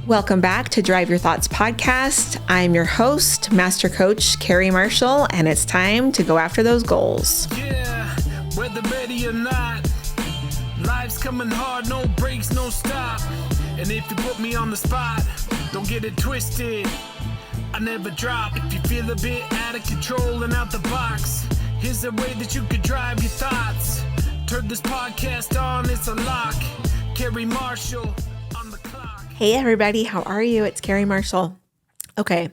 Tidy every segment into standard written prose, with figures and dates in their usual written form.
Welcome back to Drive Your Thoughts podcast. I'm your host, Master Coach Carrie Marshall, and it's time to go after those goals. Yeah, whether ready or not, life's coming hard, no breaks, no stop. And if you put me on the spot, don't get it twisted, I never drop. If you feel a bit out of control and out the box, here's a way that you could drive your thoughts. Turn this podcast on, it's a lock. Carrie Marshall on the clock. Hey everybody, how are you? It's Carrie Marshall. Okay,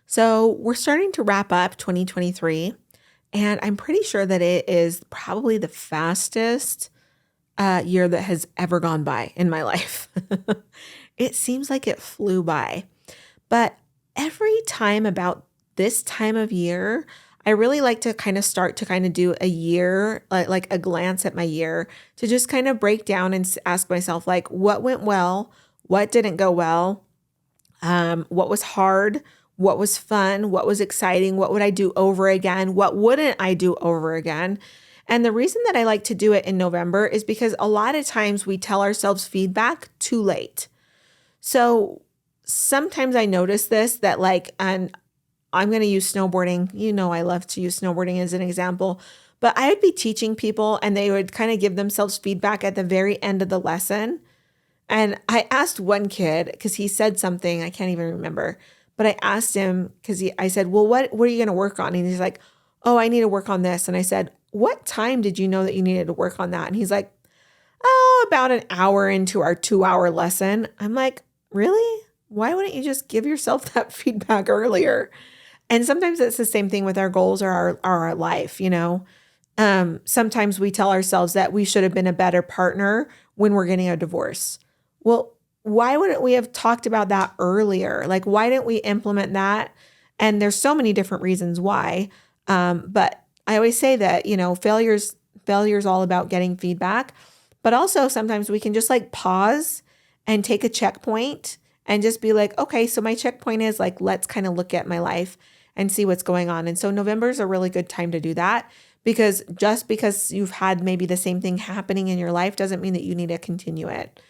so we're starting to wrap up 2023, and I'm pretty sure that it is probably the fastest year that has ever gone by in my life. It seems like it flew by, but every time about this time of year, I really like to kind of start to kind of do a year, like a glance at my year, to just kind of break down and ask myself, like, what went well? What didn't go well? What was hard? What was fun? What was exciting? What would I do over again? What wouldn't I do over again? And the reason that I like to do it in November is because a lot of times we tell ourselves feedback too late. So sometimes I notice this, that and I'm going to use snowboarding. You know, I love to use snowboarding as an example, but I would be teaching people and they would kind of give themselves feedback at the very end of the lesson. And I asked one kid, because he said something, I can't even remember, but I asked him, because I said, well, what are you going to work on? And he's like, oh, I need to work on this. And I said, what time did you know that you needed to work on that? And he's like, oh, about an hour into our 2-hour lesson. I'm like, really? Why wouldn't you just give yourself that feedback earlier? And sometimes it's the same thing with our goals or our life, you know? Sometimes we tell ourselves that we should have been a better partner when we're getting a divorce. Well, why wouldn't we have talked about that earlier? Like, why didn't we implement that? And there's so many different reasons why. But I always say that, you know, failure's all about getting feedback, but also sometimes we can just like pause and take a checkpoint and just be like, okay, so my checkpoint is like, let's kind of look at my life and see what's going on. And so November is a really good time to do that, because just because you've had maybe the same thing happening in your life doesn't mean that you need to continue it.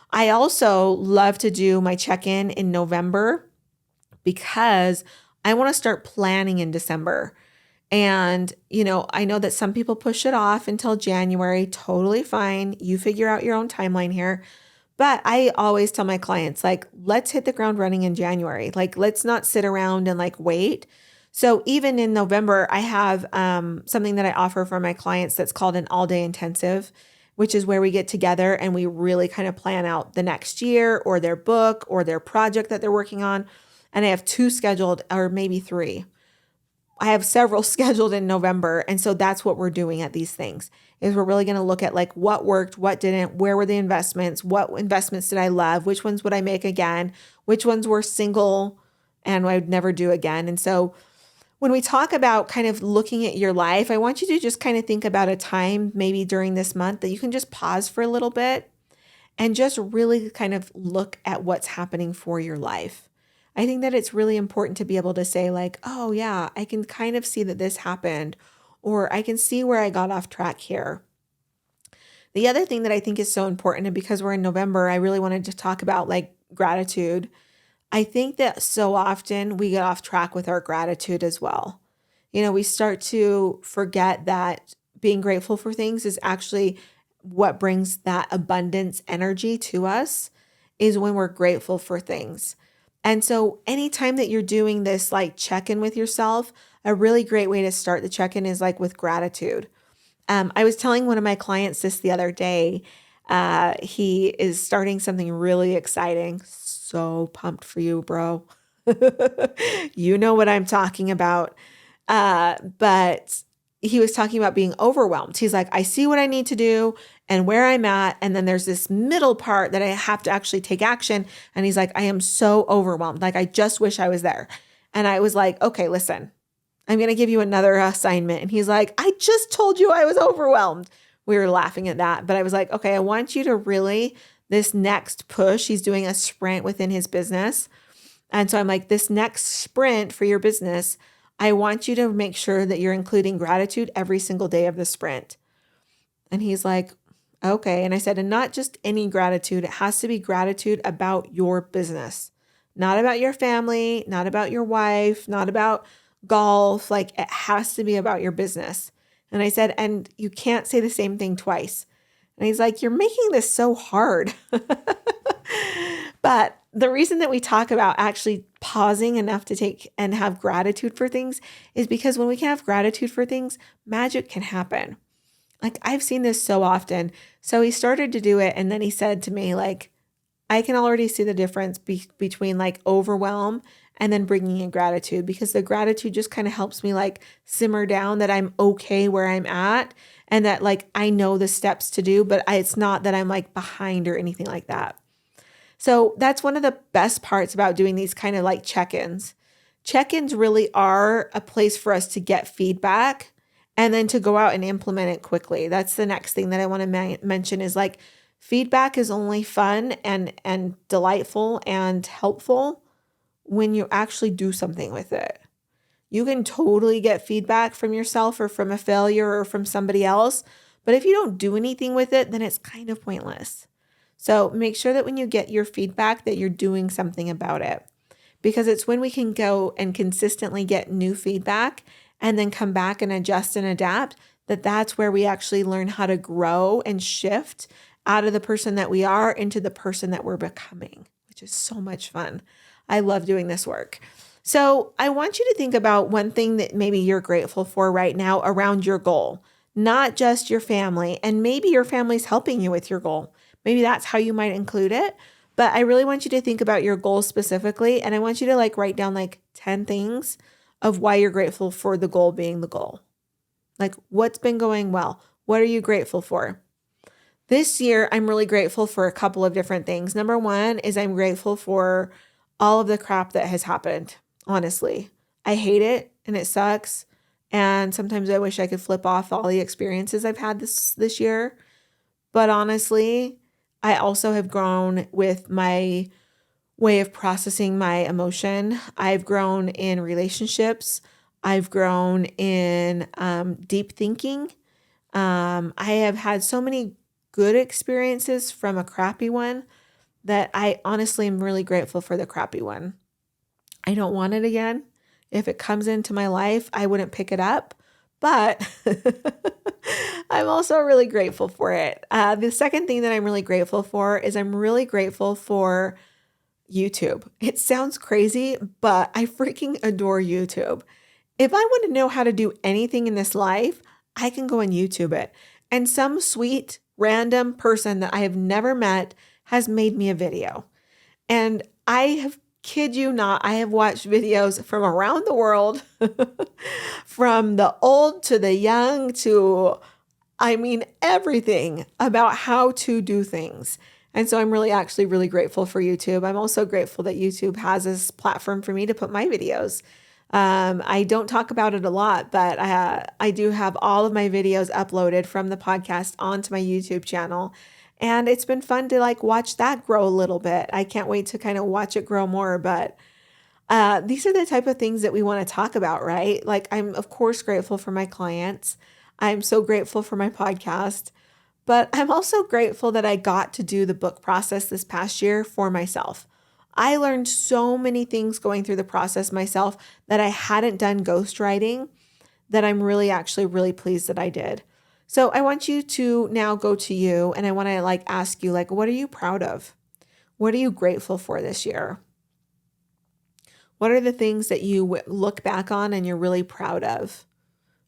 I also love to do my check-in in November because I want to start planning in December. And, you know, I know that some people push it off until January. Totally fine. You figure out your own timeline here. But I always tell my clients, like, let's hit the ground running in January. Like, let's not sit around and like wait. So even in November, I have something that I offer for my clients that's called an all-day intensive, which is where we get together and we really kind of plan out the next year or their book or their project that they're working on. And I have 2 scheduled, or maybe 3. I have several scheduled in November. And so that's what we're doing at these things, is we're really going to look at like what worked, what didn't, where were the investments, what investments did I love, which ones would I make again, which ones were single and I would never do again. And so when we talk about kind of looking at your life, I want you to just kind of think about a time maybe during this month that you can just pause for a little bit and just really kind of look at what's happening for your life. I think that it's really important to be able to say like, oh yeah, I can kind of see that this happened, or I can see where I got off track here. The other thing that I think is so important, and because we're in November, I really wanted to talk about like gratitude. I think that so often we get off track with our gratitude as well. You know, we start to forget that being grateful for things is actually what brings that abundance energy to us, is when we're grateful for things. And so anytime that you're doing this like check-in with yourself, a really great way to start the check-in is like with gratitude. I was telling one of my clients this the other day. He is starting something really exciting. So pumped for you, bro. You know what I'm talking about. But he was talking about being overwhelmed. He's like, I see what I need to do and where I'm at. And then there's this middle part that I have to actually take action. And he's like, I am so overwhelmed. Like, I just wish I was there. And I was like, okay, listen, I'm going to give you another assignment. And he's like, I just told you I was overwhelmed. We were laughing at that. But I was like, okay, I want you to really, this next push, he's doing a sprint within his business. And so I'm like, this next sprint for your business, I want you to make sure that you're including gratitude every single day of the sprint. And he's like, Okay. And I said, and not just any gratitude, it has to be gratitude about your business, not about your family, not about your wife, not about golf. Like it has to be about your business. And I said, and you can't say the same thing twice. And he's like, you're making this so hard. But the reason that we talk about actually pausing enough to take and have gratitude for things is because when we can have gratitude for things, magic can happen. Like I've seen this so often. So he started to do it and then he said to me like, I can already see the difference between like overwhelm and then bringing in gratitude, because the gratitude just kind of helps me like simmer down that I'm okay where I'm at and that like I know the steps to do, but it's not that I'm like behind or anything like that. So that's one of the best parts about doing these kind of like check-ins. Check-ins really are a place for us to get feedback and then to go out and implement it quickly. That's the next thing that I want to mention is like feedback is only fun and delightful and helpful when you actually do something with it. You can totally get feedback from yourself or from a failure or from somebody else, but if you don't do anything with it, then it's kind of pointless. So make sure that when you get your feedback that you're doing something about it, because it's when we can go and consistently get new feedback and then come back and adjust and adapt that's where we actually learn how to grow and shift out of the person that we are into the person that we're becoming, which is so much fun. I love doing this work. So I want you to think about one thing that maybe you're grateful for right now around your goal, not just your family, and maybe your family's helping you with your goal. Maybe that's how you might include it. But I really want you to think about your goals specifically. And I want you to like write down like 10 things of why you're grateful for the goal being the goal. Like what's been going well? What are you grateful for? This year, I'm really grateful for a couple of different things. Number one is I'm grateful for all of the crap that has happened. Honestly, I hate it and it sucks. And sometimes I wish I could flip off all the experiences I've had this year. But honestly, I also have grown with my way of processing my emotion. I've grown in relationships. I've grown in deep thinking. I have had so many good experiences from a crappy one that I honestly am really grateful for the crappy one. I don't want it again. If it comes into my life, I wouldn't pick it up, but I'm also really grateful for it. The second thing that I'm really grateful for is I'm really grateful for YouTube. It sounds crazy, but I freaking adore YouTube. If I want to know how to do anything in this life, I can go and YouTube it. And some sweet random person that I have never met has made me a video. And I have, kid you not, I have watched videos from around the world, from the old to the young to, I mean, everything about how to do things. And so I'm really grateful for YouTube. I'm also grateful that YouTube has this platform for me to put my videos. I don't talk about it a lot, but I do have all of my videos uploaded from the podcast onto my YouTube channel. And it's been fun to like watch that grow a little bit. I can't wait to kind of watch it grow more. But these are the type of things that we want to talk about, right? Like I'm of course grateful for my clients. I'm so grateful for my podcast. But I'm also grateful that I got to do the book process this past year for myself. I learned so many things going through the process myself that I hadn't done ghostwriting that I'm really pleased that I did. So I want you to now go to you and I want to like ask you like, what are you proud of? What are you grateful for this year? What are the things that you look back on and you're really proud of?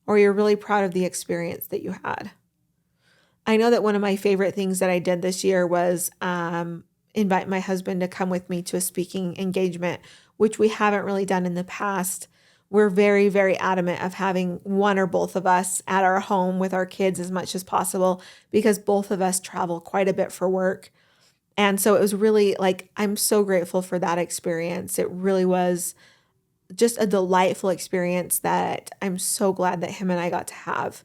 Or you're really proud of the experience that you had? I know that one of my favorite things that I did this year was invite my husband to come with me to a speaking engagement, which we haven't really done in the past. We're very adamant of having one or both of us at our home with our kids as much as possible because both of us travel quite a bit for work. And so it was really like, I'm so grateful for that experience. It really was just a delightful experience that I'm so glad that him and I got to have.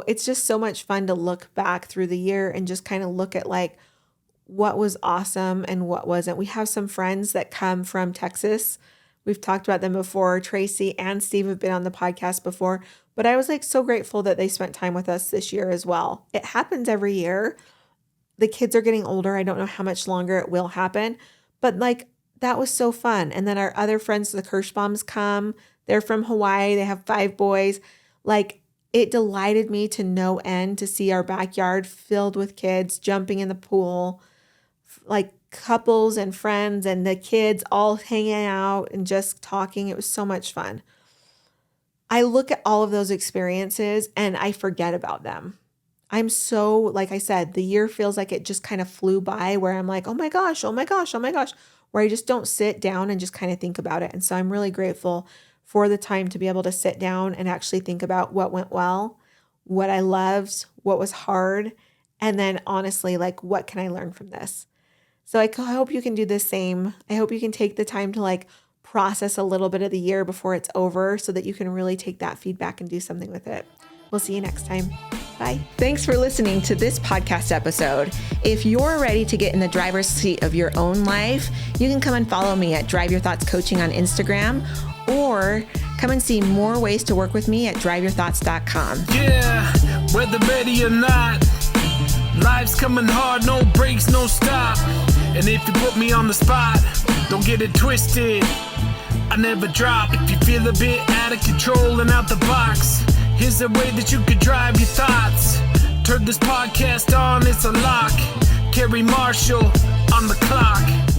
It's just so much fun to look back through the year and just kind of look at like what was awesome and what wasn't. We have some friends that come from Texas. We've talked about them before. Tracy and Steve have been on the podcast before. But I was like so grateful that they spent time with us this year as well. It happens every year. The kids are getting older. I don't know how much longer it will happen, but like that was so fun. And then our other friends, the Kirschbaums, come. They're from Hawaii. They have 5 boys. Like, it delighted me to no end to see our backyard filled with kids jumping in the pool, like couples and friends and the kids all hanging out and just talking. It was so much fun. I look at all of those experiences and I forget about them. I'm so, like I said, the year feels like it just kind of flew by where I'm like, oh my gosh, oh my gosh, oh my gosh, where I just don't sit down and just kind of think about it. And so I'm really grateful for the time to be able to sit down and actually think about what went well, what I loved, what was hard, and then honestly, like, what can I learn from this? So I hope you can do the same. I hope you can take the time to like process a little bit of the year before it's over so that you can really take that feedback and do something with it. We'll see you next time. Bye. Thanks for listening to this podcast episode. If you're ready to get in the driver's seat of your own life, you can come and follow me at Drive Your Thoughts Coaching on Instagram, or come and see more ways to work with me at driveyourthoughts.com. Yeah, whether ready or not, life's coming hard, no breaks, no stop. And if you put me on the spot, don't get it twisted, I never drop. If you feel a bit out of control and out the box, here's a way that you could drive your thoughts. Turn this podcast on, it's a lock. Carrie Marshall on the clock.